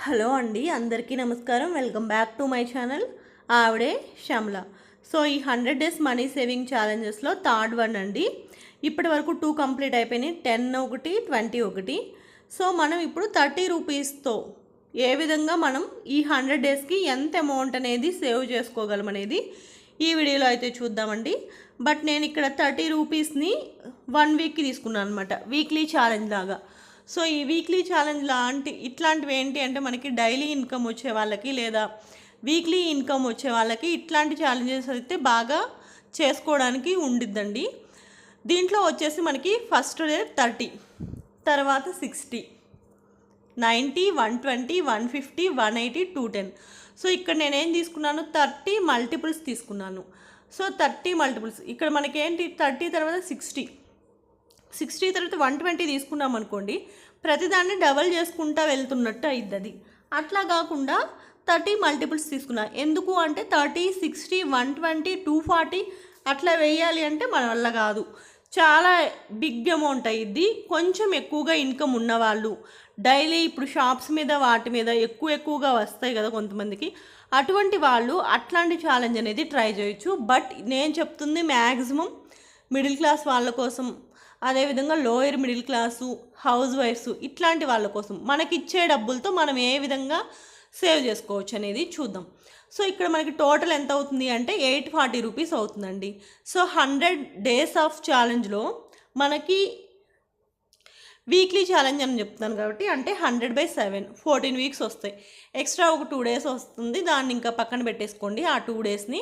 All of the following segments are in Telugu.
హలో అండి, అందరికీ నమస్కారం. Welcome back to my channel ఆవిడే శ్యామల. సో ఈ 100 డేస్ మనీ సేవింగ్ ఛాలెంజెస్లో థర్డ్ వన్ అండి. ఇప్పటి వరకు 2 కంప్లీట్ అయిపోయినాయి, 10 ఒకటి, 20 ఒకటి. సో మనం ఇప్పుడు 30 రూపీస్తో ఏ విధంగా మనం ఈ 100 డేస్కి ఎంత అమౌంట్ అనేది సేవ్ చేసుకోగలం అనేది ఈ వీడియోలో అయితే చూద్దామండి. బట్ నేను ఇక్కడ 30 రూపీస్ని 1 వీక్కి తీసుకున్నాను అనమాట, వీక్లీ ఛాలెంజ్ లాగా. సో ఈ వీక్లీ ఛాలెంజ్ ఇట్లాంటివి ఏంటి అంటే మనకి డైలీ ఇన్కమ్ వచ్చే వాళ్ళకి లేదా వీక్లీ ఇన్కమ్ వచ్చే వాళ్ళకి ఇట్లాంటి ఛాలెంజెస్ అయితే బాగా చేసుకోవడానికి ఉండిద్దండి. దీంట్లో వచ్చేసి మనకి ఫస్ట్ డే 30, తర్వాత 60, 90, 120, 150, 180, 210. సో ఇక్కడ నేనేం తీసుకున్నాను, 30 మల్టిపుల్స్ తీసుకున్నాను. సో 30 మల్టిపుల్స్ ఇక్కడ మనకేంటి 30 తర్వాత 60 తర్వాత 120 తీసుకున్నాం అనుకోండి, ప్రతిదాన్ని డబల్ చేసుకుంటా వెళ్తున్నట్టు అయింది. అది అట్లా కాకుండా 30 మల్టిపుల్స్ తీసుకున్నా. ఎందుకు అంటే 30, 60, 120, 240 అట్లా వేయాలి అంటే మన వల్ల కాదు, చాలా బిగ్ అమౌంట్ అయ్యిద్ది. కొంచెం ఎక్కువగా ఇన్కమ్ ఉన్నవాళ్ళు డైలీ ఇప్పుడు షాప్స్ మీద వాటి మీద ఎక్కువగా వస్తాయి కదా కొంతమందికి, అటువంటి వాళ్ళు అట్లాంటి ఛాలెంజ్ అనేది ట్రై చేయొచ్చు. బట్ నేను చెప్తుంది మ్యాక్సిమం మిడిల్ క్లాస్ వాళ్ళ కోసం, అదేవిధంగా లోయర్ మిడిల్ క్లాసు, హౌస్ వైఫ్స్ ఇట్లాంటి వాళ్ళ కోసం మనకి ఇచ్చే డబ్బులతో మనం ఏ విధంగా సేవ్ చేసుకోవచ్చు అనేది చూద్దాం. సో ఇక్కడ మనకి టోటల్ ఎంత అవుతుంది అంటే 840 రూపీస్ అవుతుందండి. సో 100 డేస్ ఆఫ్ ఛాలెంజ్లో మనకి వీక్లీ ఛాలెంజ్ అని చెప్తాను కాబట్టి అంటే 100/7 14 వీక్స్ వస్తాయి. ఎక్స్ట్రా ఒక 2 డేస్ వస్తుంది, దాన్ని ఇంకా పక్కన పెట్టేసుకోండి ఆ 2 డేస్ని.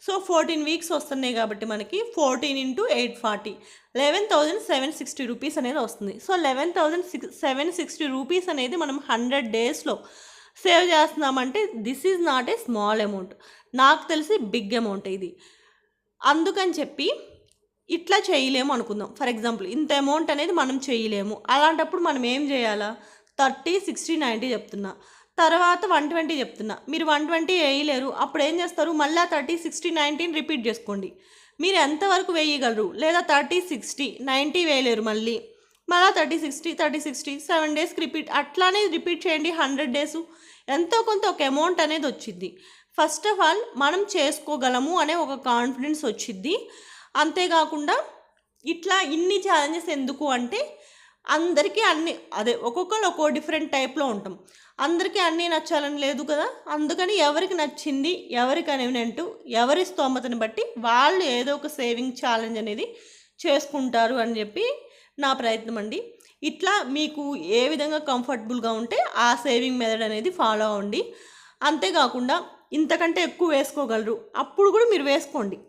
సో 14 వీక్స్ వస్తున్నాయి కాబట్టి మనకి 14 × 840 11,760 రూపీస్ అనేది వస్తుంది. సో 11,760 రూపీస్ అనేది మనం 100 డేస్లో సేవ్ చేస్తున్నామంటే this is not a small amount, నాకు తెలిసి బిగ్ అమౌంట్ ఇది. అందుకని చెప్పి ఇట్లా చేయలేము అనుకుందాం. ఫర్ ఎగ్జాంపుల్ ఇంత అమౌంట్ అనేది మనం చేయలేము, అలాంటప్పుడు మనం ఏం చేయాలా, 30, 60, 90 చెప్తున్నా, తర్వాత 120 చెప్తున్నా. మీరు 120 వేయలేరు, అప్పుడు ఏం చేస్తారు, మళ్ళీ 30, 60, 90 రిపీట్ చేసుకోండి. మీరు ఎంతవరకు వేయగలరు, లేదా 30, 60, 90 వేయలేరు, మళ్ళీ 30, 60, 7 డేస్కి రిపీట్, అట్లానే రిపీట్ చేయండి. 100 డేసు ఎంతో కొంత ఒక అమౌంట్ అనేది వచ్చింది. ఫస్ట్ ఆఫ్ ఆల్ మనం చేసుకోగలము అనే ఒక కాన్ఫిడెన్స్ వచ్చింది. అంతేకాకుండా ఇట్లా ఇన్ని ఛాలెంజెస్ ఎందుకు అంటే అందరికీ ఒక్కొక్కరు ఒక్కో డిఫరెంట్ టైప్లో ఉంటాం, అందరికీ అన్నీ నచ్చాలని లేదు కదా. అందుకని ఎవరికి నచ్చింది, ఎవరికి కన్వీనియంట్, ఎవరి స్తోమతని బట్టి వాళ్ళు ఏదో ఒక సేవింగ్ ఛాలెంజ్ అనేది చేసుకుంటారు అని చెప్పి నా ప్రయత్నం అండి. ఇట్లా మీకు ఏ విధంగా కంఫర్టబుల్గా ఉంటే ఆ సేవింగ్ మెథడ్ అనేది ఫాలో అవ్వండి. అంతేకాకుండా ఇంతకంటే ఎక్కువ వేసుకోగలరు, అప్పుడు కూడా మీరు వేసుకోండి.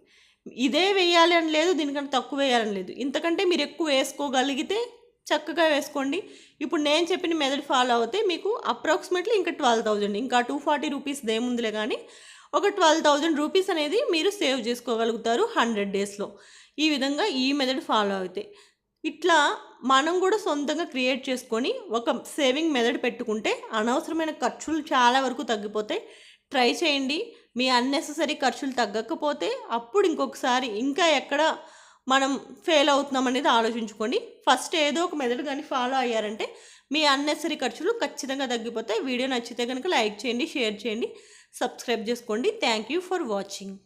ఇదే వేయాలి అని లేదు, దీనికంటే తక్కువ వేయాలని లేదు, ఇంతకంటే మీరు ఎక్కువ వేసుకోగలిగితే చక్కగా వేసుకోండి. ఇప్పుడు నేను చెప్పిన మెథడ్ ఫాలో అవుతే మీకు అప్రాక్సిమేట్లీ ఇంకా 12,000, ఇంకా 240 రూపీస్ దేముందిలే కానీ ఒక 12,000 రూపీస్ అనేది మీరు సేవ్ చేసుకోగలుగుతారు 100 డేస్లో. ఈ విధంగా ఈ మెథడ్ ఫాలో అయితే ఇట్లా మనం కూడా సొంతంగా క్రియేట్ చేసుకొని ఒక సేవింగ్ మెథడ్ పెట్టుకుంటే అనవసరమైన ఖర్చులు చాలా వరకు తగ్గిపోతాయి. ట్రై చేయండి. మీ అన్నెసెసరీ ఖర్చులు తగ్గకపోతే అప్పుడు ఇంకొకసారి ఇంకా ఎక్కడ మనం ఫెయిల్ అవుతున్నాం అనేది ఆలోచించుకోండి. ఫస్ట్ ఏదో ఒక మెథడ్ కానీ ఫాలో అయ్యారంటే మీ అన్నెసరీ ఖర్చులు ఖచ్చితంగా తగ్గిపోతాయి. వీడియో నచ్చితే కనుక లైక్ చేయండి, షేర్ చేయండి, సబ్స్క్రైబ్ చేసుకోండి. Thank you for watching.